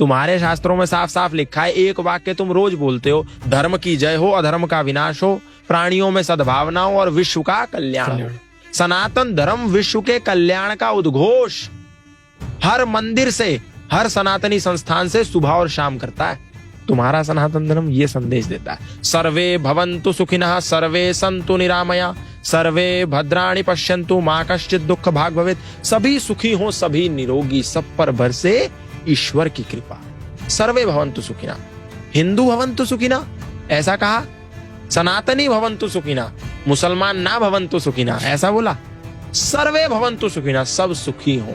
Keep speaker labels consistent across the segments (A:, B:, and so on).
A: तुम्हारे शास्त्रों में साफ साफ लिखा है, एक वाक्य तुम रोज बोलते हो, धर्म की जय हो, अधर्म का विनाश हो, प्राणियों में सद्भावना हो और विश्व का कल्याण हो। सनातन धर्म विश्व के कल्याण का उद्घोष हर मंदिर से, हर सनातनी संस्थान से सुबह और शाम करता है। तुम्हारा सनातन धर्म ये संदेश देता है, सर्वे भवन्तु सुखिनः, सर्वे सन्तु निरामया, सर्वे भद्राणि पश्यन्तु, मा कश्चित् दुःख भाग् भवेत्। सभी सुखी हो, सभी निरोगी, सब पर बरसे ईश्वर की कृपा। सर्वे भवन्तु सुखिनः, हिंदू भवन्तु सुखिनः ऐसा कहा, सनातनी भवन्तु सुखिनः, मुसलमान ना भवन्तु सुखिनः ऐसा बोला, सर्वे भवन्तु सुखिनः, सब सुखी हो।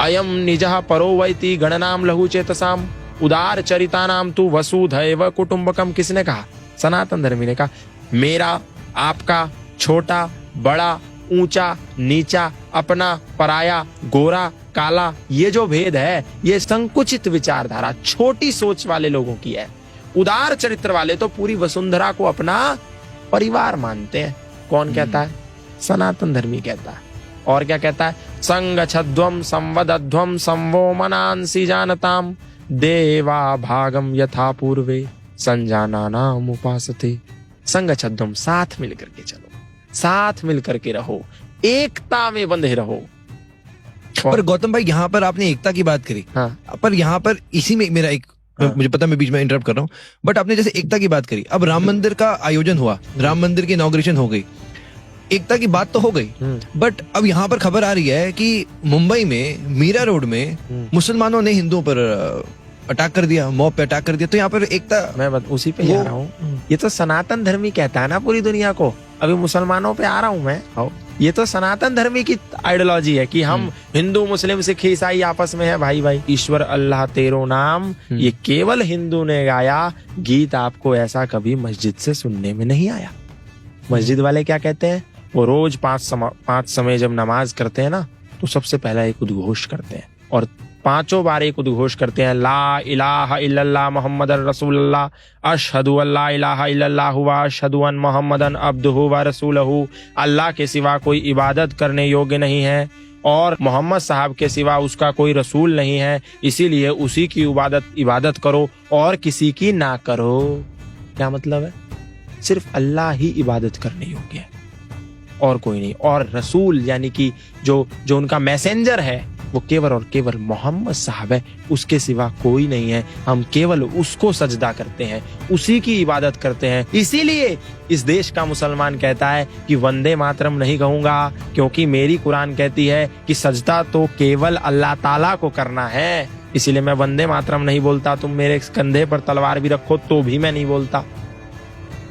A: अयम निजः परो वैति गणनाम लघु चेतसाम, उदार चरितानाम तु वसुधैव कुटुंबकम। किसने कहा? सनातन धर्मी ने कहा। मेरा, आपका, छोटा बड़ा, ऊंचा नीचा, अपना पराया, गोरा काला, ये जो भेद है ये संकुचित विचारधारा, छोटी सोच वाले लोगों की है। उदार चरित्र वाले तो पूरी वसुंधरा को अपना परिवार मानते हैं। कौन कहता है? सनातन धर्मी कहता है। और क्या कहता है? संगच्छध्वम संवदध्वम संवो मनांसि जानताम, देवा भागम यथा पूर्वे संजानानाम उपासते। संगच्छध्वम, साथ मिलकर के चलो, साथ मिलकर के रहो, एकता में बंधे रहो।
B: पर गौतम भाई, यहाँ पर आपने एकता की बात करी,
A: हाँ।
B: पर यहाँ पर इसी में मेरा एक, मुझे पता मैं बीच में इंटरप्ट कर रहा हूँ, बट आपने जैसे एकता की बात करी, अब राम मंदिर का आयोजन हुआ, राम मंदिर की इनॉग्रेशन हो गई, एकता की बात तो हो गई, बट अब यहाँ पर खबर आ रही है कि मुंबई में मीरा रोड में मुसलमानों ने हिंदुओं पर अटैक कर दिया, मॉब पे अटैक कर दिया। तो यहाँ पर एकता,
A: मैं उसी पे आ रहा हूँ। ये तो सनातन धर्मी कहता है ना पूरी दुनिया को, अभी मुसलमानों पे आ रहा हूँ मैं। ये तो सनातन धर्मी की आइडियोलॉजी है कि हम हिंदू मुस्लिम सिख ईसाई आपस में है भाई भाई। ईश्वर अल्लाह तेरो नाम, ये केवल हिंदू ने गाया गीत, आपको ऐसा कभी मस्जिद से सुनने में नहीं आया। मस्जिद वाले क्या कहते हैं? वो रोज पांच समय जब नमाज करते हैं ना, तो सबसे पहला एक उद्घोष करते हैं और पांचों बार एक उद्घोष करते हैं, ला इलाहा इल्लल्लाह मुहम्मदुर रसूलुल्लाह, अशहदु अल्ला इलाहा इल्लल्लाह व अशहदु अन मुहम्मदन अब्दुहु व रसूलहु। अल्लाह के सिवा कोई इबादत करने योग्य नहीं है और मोहम्मद साहब के सिवा उसका कोई रसूल नहीं है, इसीलिए उसी की इबादत करो और किसी की ना करो। क्या मतलब है? सिर्फ अल्लाह ही इबादत करने योग्य है और कोई नहीं। और रसूल यानी कि जो उनका मैसेंजर है वो केवल और केवल मोहम्मद साहब है, उसके सिवा कोई नहीं है। हम केवल उसको सजदा करते हैं, उसी की इबादत करते हैं। इसीलिए इस देश का मुसलमान कहता है कि वंदे मातरम नहीं कहूंगा, क्योंकि मेरी कुरान कहती है कि सजदा तो केवल अल्लाह ताला को करना है। इसीलिए मैं वंदे मातरम नहीं बोलता। तुम मेरे कंधे पर तलवार भी रखो तो भी मैं नहीं बोलता।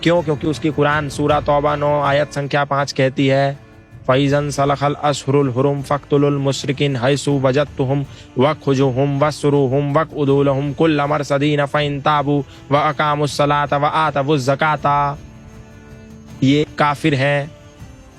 A: क्यों? क्योंकि उसकी कुरान सूरा तौबा 9 आयत संख्या 5 कहती है, फैज़न सलखल अशहुरुल हुरुम फक्तुलुल मुशरिकीन हैसु वजदतुहुम वखुजुहुम वसरुहुम वक़उदुलहुम कुल्ल मरसदीन फ़इन ताबू व अक़ामुस सलाता व आतवुज़ ज़काता। ये काफिर हैं,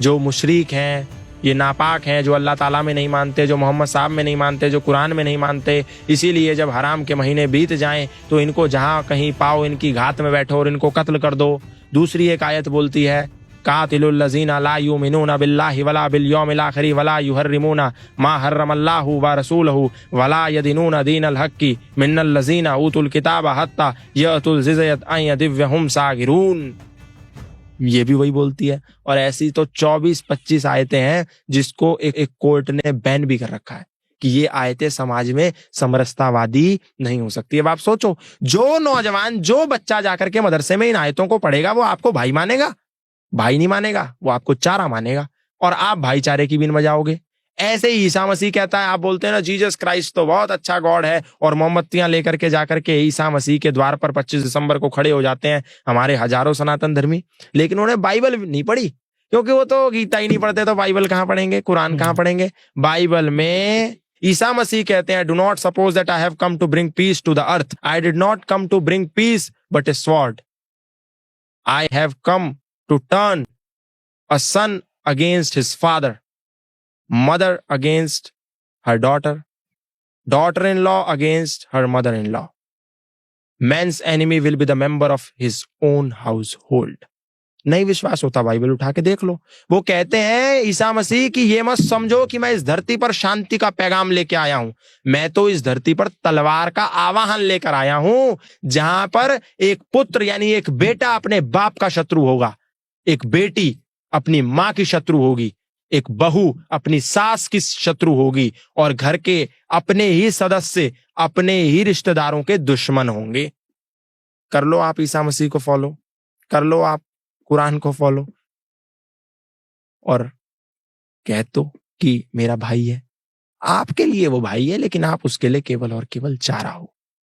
A: जो मुशरिक हैं, ये नापाक हैं, जो अल्लाह ताला में नहीं मानते, जो मोहम्मद साहब में नहीं मानते, जो कुरान में नहीं मानते। इसीलिए जब हराम के महीने बीत जाएं तो इनको जहां कहीं पाओ इनकी घात में बैठो और इनको कत्ल कर दो। दूसरी एक आयत बोलती है, कातिलुल लज़ीना ला युमिनूना बिल्लाहि वला बिल यौमिल आखिर वला युहर्रिमूना मा हर्रमल्लाहु व रसूलहु वला यदीनूना दीनल हक्की मिनल लज़ीना ऊतुल किताब हत्ता यअतुल ज़िज़यत अन यदिव्यहुम सागिरून। ये भी वही बोलती है। और ऐसी तो 24-25 आयतें हैं जिसको एक कोर्ट ने बैन भी कर रखा है कि ये आयतें समाज में समरसतावादी नहीं हो सकती। अब आप सोचो, जो नौजवान, जो बच्चा जाकर के मदरसे में इन आयतों को पढ़ेगा वो आपको भाई मानेगा? भाई नहीं मानेगा, वो आपको चारा मानेगा और आप भाईचारे की बिन बजाओगे। ऐसे ही ईसा मसीह कहता है, आप बोलते हैं ना जीसस क्राइस्ट तो बहुत अच्छा गॉड है, और मोमबत्तियां लेकर के जाकर के ईसा मसीह के द्वार पर 25 दिसंबर को खड़े हो जाते हैं हमारे हजारों सनातन धर्मी। लेकिन उन्होंने बाइबल नहीं पढ़ी, क्योंकि वो तो गीता ही नहीं पढ़ते, तो बाइबल कहां पढ़ेंगे, कुरान कहां पढ़ेंगे। बाइबल में ईसा मसीह कहते हैं, do not suppose that I have come to bring peace to the earth, I did not come to bring peace but a sword, I have come to turn a son against his father, mother against her daughter, daughter-in-law against her mother-in-law. Man's enemy will be the member of his own household. नहीं विश्वास होता Bible उठा के देख लो। वो कहते हैं ईसा मसीह कि ये मत समझो कि मैं इस धरती पर शांति का पैगाम लेके आया हूं, मैं तो इस धरती पर तलवार का आवाहन लेकर आया हूं, जहां पर एक पुत्र यानी एक बेटा अपने बाप का शत्रु होगा, एक बेटी अपनी मां की शत्रु होगी, एक बहू अपनी सास की शत्रु होगी, और घर के अपने ही सदस्य अपने ही रिश्तेदारों के दुश्मन होंगे। कर लो आप ईसा मसीह को फॉलो, कर लो आप कुरान को फॉलो, और कह दो कि मेरा भाई है। आपके लिए वो भाई है, लेकिन आप उसके लिए केवल और केवल चारा हो।